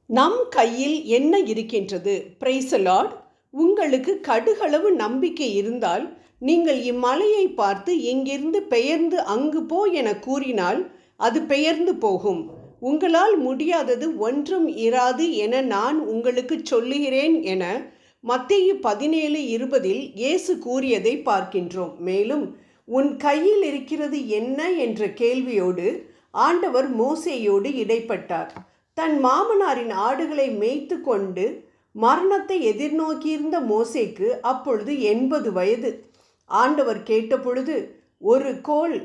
நம் கையில் என்ன இருக்கின்றது? Praise the Lord. உங்களுக்கு கடுகளவு நம்பிக்கை இருந்தால் நீங்கள் இம்மலையை பார்த்து இங்கிருந்து பெயர்ந்து அங்கு போ என கூறினால் அது பெயர்ந்து போகும். உங்களால் முடியாதது ஒன்றும் இராது என நான் உங்களுக்கு சொல்லுகிறேன் என மத்தேயு 17:20 இயேசு கூறியதை பார்க்கின்றோம். மேலும் உன் கையில் இருக்கிறது என்ன என்ற கேள்வியோடு ஆண்டவர் மோசேயோடு இடைப்பட்டார். தன் மாமனாரின் ஆடுகளை மேய்த்து கொண்டு மரணத்தை எதிர்நோக்கியிருந்த மோசேக்கு அப்பொழுது 80 வயது. ஆண்டவர் கேட்டபொழுது ஒரு கோல்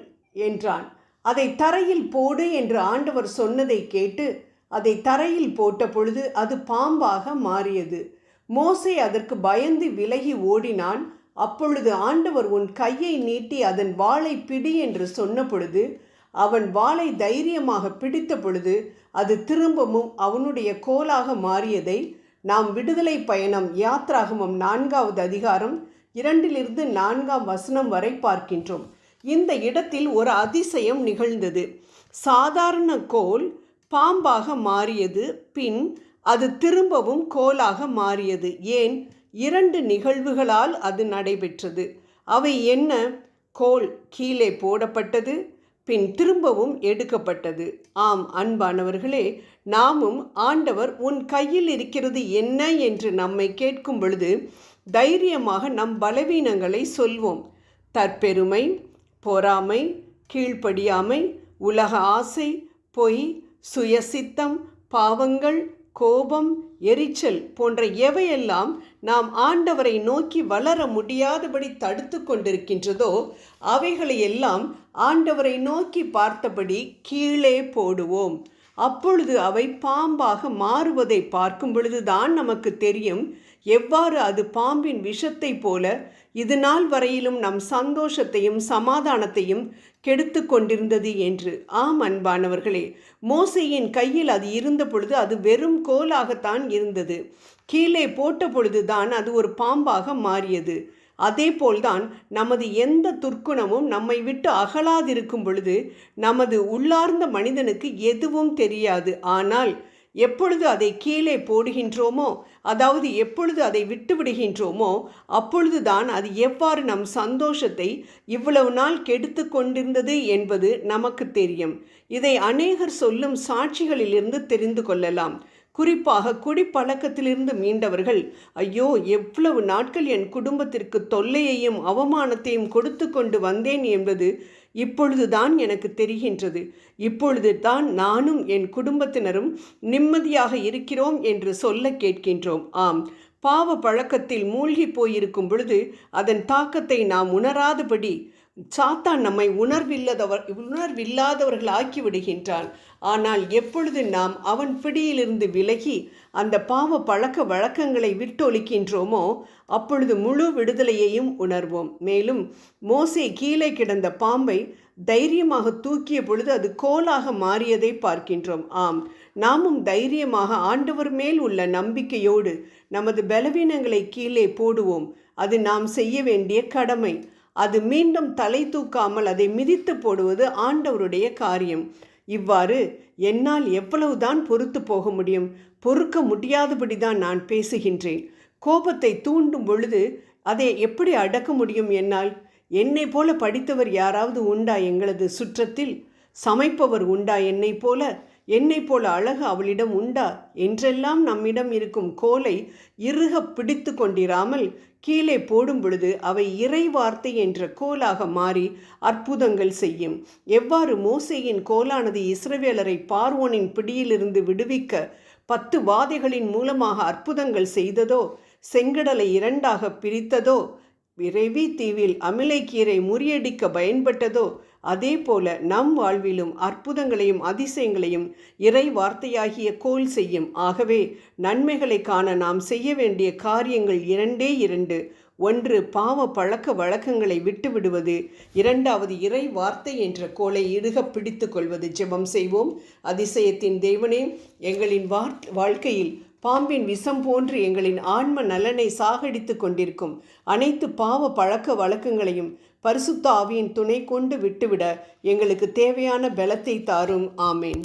என்றான். அதை தரையில் போடு என்று ஆண்டவர் சொன்னதை கேட்டு அதை தரையில் போட்ட பொழுது அது பாம்பாக மாறியது. மோசே அதற்கு பயந்து விலகி ஓடினான். அப்பொழுது ஆண்டவர் உன் கையை நீட்டி அதன் வாளை பிடி என்று சொன்ன பொழுது அவன் வாளை தைரியமாக பிடித்த பொழுது அது திரும்பவும் அவனுடைய கோலாக மாறியதை நாம் விடுதலை பயணம் யாத்ராகமம் 4வது அதிகாரம் 2-4 வரை பார்க்கின்றோம். இந்த இடத்தில் ஒரு அதிசயம் நிகழ்ந்தது. சாதாரண கோல் பாம்பாக மாறியது, பின் அது திரும்பவும் கோலாக மாறியது. ஏன்? 2 நிகழ்வுகளால் அது நடைபெற்றது. அவை என்ன? கோல் கீழே போடப்பட்டது, பின் திரும்பவும் எடுக்கப்பட்டது. ஆம் அன்பானவர்களே, நாமும் ஆண்டவர் உன் கையில் இருக்கிறது என்ன என்று நம்மை கேட்கும் பொழுது தைரியமாக நம் பலவீனங்களை சொல்வோம். தற்பெருமை, பொறாமை, கீழ்ப்படியாமை, உலக ஆசை, பொய், சுயசித்தம், பாவங்கள், கோபம், எரிச்சல் போன்ற எவையெல்லாம் நாம் ஆண்டவரை நோக்கி வளர முடியாதபடி தடுத்து கொண்டிருக்கின்றதோ அவைகளையெல்லாம் ஆண்டவரை நோக்கி பார்த்தபடி கீழே போடுவோம். அப்பொழுது அவை பாம்பாக மாறுவதை பார்க்கும் பொழுதுதான் நமக்கு தெரியும் எவ்வாறு அது பாம்பின் விஷத்தை போல இது நாள் வரையிலும் நம் சந்தோஷத்தையும் சமாதானத்தையும் கெடுத்து கொண்டிருந்தது என்று. ஆம் அன்பானவர்களே, மோசேயின் கையில் அது இருந்த பொழுது அது வெறும் கோலாகத்தான் இருந்தது. கீழே போட்ட பொழுதுதான் அது ஒரு பாம்பாக மாறியது. அதே போல்தான் நமது எந்த துர்க்குணமும் நம்மை விட்டு அகலாதிருக்கும் பொழுது நமது உள்ளார்ந்த மனிதனுக்கு எதுவும் தெரியாது. ஆனால் எப்பொழுது அதை கீழே போடுகின்றோமோ, அதாவது எப்பொழுது அதை விட்டு விடுகின்றோமோ, அப்பொழுதுதான் அது எவ்வாறு நம் சந்தோஷத்தை இவ்வளவு நாள் கெடுத்து கொண்டிருந்தது என்பது நமக்கு தெரியும். இதை அநேகர் சொல்லும் சாட்சிகளிலிருந்து தெரிந்து கொள்ளலாம். குறிப்பாக குடிப்பழக்கத்திலிருந்து மீண்டவர்கள், ஐயோ எவ்வளவு நாட்கள் என் குடும்பத்திற்கு தொல்லையையும் அவமானத்தையும் கொடுத்து கொண்டு வந்தேன் என்பது இப்பொழுதுதான் எனக்கு தெரிகின்றது. இப்பொழுது தான் நானும் என் குடும்பத்தினரும் நிம்மதியாக இருக்கிறோம் என்று சொல்ல கேட்கின்றோம். ஆம், பாவ பழக்கத்தில் மூழ்கி போயிருக்கும் பொழுது அதன் தாக்கத்தை நாம் உணராதபடி சாத்தான் நம்மை உணர்வில்லாதவர்கள் ஆக்கி விடுகின்றான். ஆனால் எப்பொழுது நாம் அவன் பிடியிலிருந்து விலகி அந்த பாவ பழக்க வழக்கங்களை விட்டொழிக்கின்றோமோ அப்பொழுது முழு விடுதலையையும் உணர்வோம். மேலும் மோசே கீழே கிடந்த பாம்பை தைரியமாக தூக்கிய பொழுது அது கோலாக மாறியதை பார்க்கின்றோம். ஆம், நாமும் தைரியமாக ஆண்டவர் மேல் உள்ள நம்பிக்கையோடு நமது பலவீனங்களை கீழே போடுவோம். அது நாம் செய்ய வேண்டிய கடமை. அது மீண்டும் தலை தூக்காமல் அதை மிதித்து போடுவது ஆண்டவருடைய காரியம். இவ்வாறு என்னால் எவ்வளவுதான் பொறுத்து போக முடியும்? பொறுக்க முடியாதபடி தான் நான் பேசுகின்றேன். கோபத்தை தூண்டும் பொழுது அதை எப்படி அடக்க முடியும் என்னால்? என்னை போல படித்தவர் யாராவது உண்டா எங்களது சுற்றத்தில்? சமைப்பவர் உண்டா என்னை போல அழகு அவளிடம் உண்டா என்றெல்லாம் நம்மிடம் இருக்கும் கோலை இறுக பிடித்து கொண்டிராமல் கீழே போடும் பொழுது அவை இறை வார்த்தை என்ற கோலாக மாறி அற்புதங்கள் செய்யும். எவ்வாறு மோசேயின் கோலானது இஸ்ரவேலரை பார்வோனின் பிடியிலிருந்து விடுவிக்க 10 வாதைகளின் மூலமாக அற்புதங்கள் செய்ததோ, செங்கடலை 2ஆக பிரித்ததோ, விரைவி தீவில் அமிலைக்கீரை முறியடிக்க பயன்பட்டதோ, அதே போல நம் வாழ்விலும் அற்புதங்களையும் அதிசயங்களையும் இறை வார்த்தையாகிய கோல் செய்யும். ஆகவே நன்மைகளை காண நாம் செய்ய வேண்டிய காரியங்கள் 2. 1. பாவ பழக்க வழக்கங்களை விட்டுவிடுவது. 2வது இறை வார்த்தை என்ற கோலை இறுக பிடித்து கொள்வது. ஜெபம் செய்வோம். அதிசயத்தின் தேவனே, எங்களின் வாழ்க்கையில் பாம்பின் விஷம் போன்று எங்களின் ஆன்ம நலனை சாகடித்து கொண்டிருக்கும் அனைத்து பாவ பழக்க வழக்கங்களையும் பரிசுத்த ஆவியின் துணை கொண்டு விட்டுவிட எங்களுக்கு தேவையான பலத்தை தாரும். ஆமேன்.